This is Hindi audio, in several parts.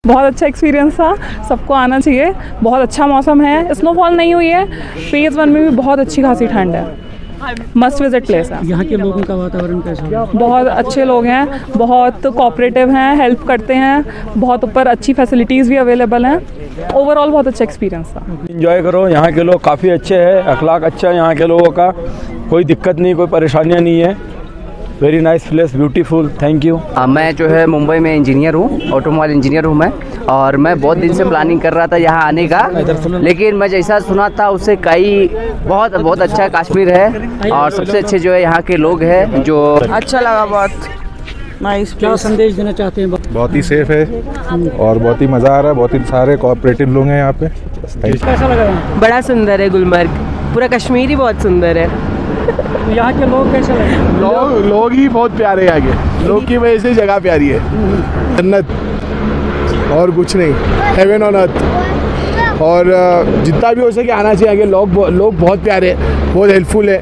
बहुत अच्छा एक्सपीरियंस था, सबको आना चाहिए। बहुत अच्छा मौसम है, स्नोफॉल नहीं हुई है। फेज़ 1 में भी बहुत अच्छी खासी ठंड है, मस्ट विजिट प्लेस है। यहाँ के लोगों का वातावरण कैसा है? बहुत अच्छे लोग हैं, बहुत कोऑपरेटिव हैं, हेल्प करते हैं, बहुत ऊपर अच्छी फैसिलिटीज़ भी अवेलेबल हैं। ओवरऑल बहुत अच्छा एक्सपीरियंस था। एंजॉय करो, यहाँ के लोग काफ़ी अच्छे हैं, अखलाक अच्छा है यहाँ के लोगों का, कोई दिक्कत नहीं, कोई परेशानियाँ नहीं है। Very nice place, beautiful, thank you. मैं जो है मुंबई में इंजीनियर हूँ, ऑटोमोबाइल इंजीनियर हूँ मैं, और मैं बहुत दिन से प्लानिंग कर रहा था यहाँ आने का, लेकिन मैं जैसा सुना था उससे कई बहुत अच्छा कश्मीर है, और सबसे अच्छे जो है यहाँ के लोग हैं। जो अच्छा लगा, बहुत नाइस। क्या संदेश देना चाहते हैं? बहुत ही सेफ है और बहुत ही मज़ा आ रहा है, बहुत ही सारे कोऑपरेटिव लोग हैं यहाँ पे। कैसा लगा? बड़ा सुंदर है गुलमर्ग, पूरा कश्मीर ही बहुत सुंदर है। तो यहाँ के लोग कैसे लगे? लोग ही बहुत प्यारे हैं आगे, लोग की वजह से जगह प्यारी है। जन्नत और कुछ नहीं, हेवन ऑन अर्थ। और जितना भी हो सके आना चाहिए आगे। लोग बहुत प्यारे हैं, बहुत हेल्पफुल है,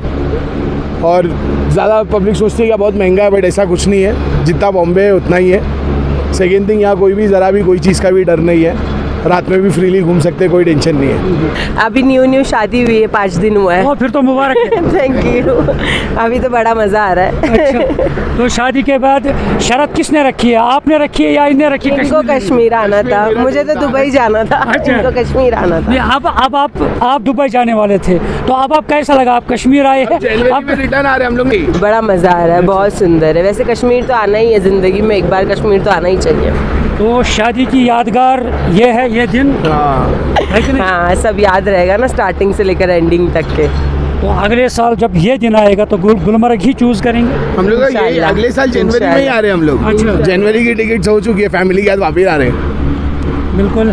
और ज़्यादा पब्लिक सोचती है कि बहुत महंगा है, बट ऐसा कुछ नहीं है, जितना बॉम्बे है उतना ही है। सेकेंड थिंग, यहाँ कोई भी ज़रा भी कोई चीज़ का भी डर नहीं है, रात में भी फ्रीली घूम सकते हैं, कोई टेंशन नहीं है। अभी न्यू शादी हुई है, 5 दिन हुआ है। फिर तो मुबारक है। Thank you. अभी तो बड़ा मज़ा आ रहा है। अच्छा, तो शादी के बाद शरत किसने रखी है? आपने रखी है या इन्हें रखी है? इनको कश्मीर आना था, मुझे तो दुबई जाना था। अच्छा। इनको कश्मीर आना था। नहीं, अब आप दुबई जाने वाले थे, तो अब आप कैसा लगा? आप कश्मीर आए हैं, अब रिटर्न आ रहे हैं हम लोग। बड़ा मज़ा आ रहा है, बहुत सुंदर है। वैसे कश्मीर तो आना ही है, ज़िंदगी में एक बार कश्मीर तो आना ही चाहिए। तो शादी की यादगार ये है, ये दिन है कि नहीं? हाँ, सब याद रहेगा ना, स्टार्टिंग से लेकर एंडिंग तक के। तो अगले साल जब ये दिन आएगा तो गुलमर्ग ही चूज करेंगे हम लोग ये अगले साल जनवरी में ही आ रहे हैं हम लोग। अच्छा। जनवरी की टिकट हो चुकी है, फैमिली के साथ वापस आ रहे हैं। बिल्कुल।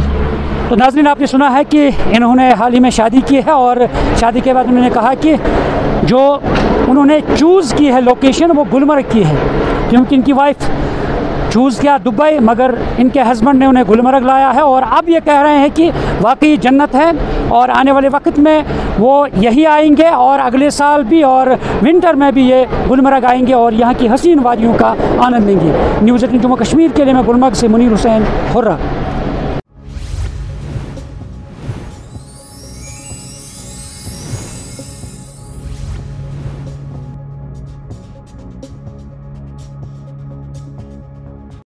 तो नाज़रीन, आपने सुना है कि इन्होंने हाल ही में शादी की है, और शादी के बाद उन्होंने कहा कि जो उन्होंने चूज़ की है लोकेशन वो गुलमर्ग की है, क्योंकि इनकी वाइफ चूज़ किया दुबई, मगर इनके हस्बैंड ने उन्हें गुलमर्ग लाया है। और अब ये कह रहे हैं कि वाकई जन्नत है, और आने वाले वक्त में वो यही आएंगे, और अगले साल भी और विंटर में भी ये गुलमर्ग आएंगे और यहाँ की हसीन वादियों का आनंद लेंगे। न्यूज़ 18 जम्मू कश्मीर के लिए मैं गुलमर्ग से मुनीर हुसैन, हुर्रा।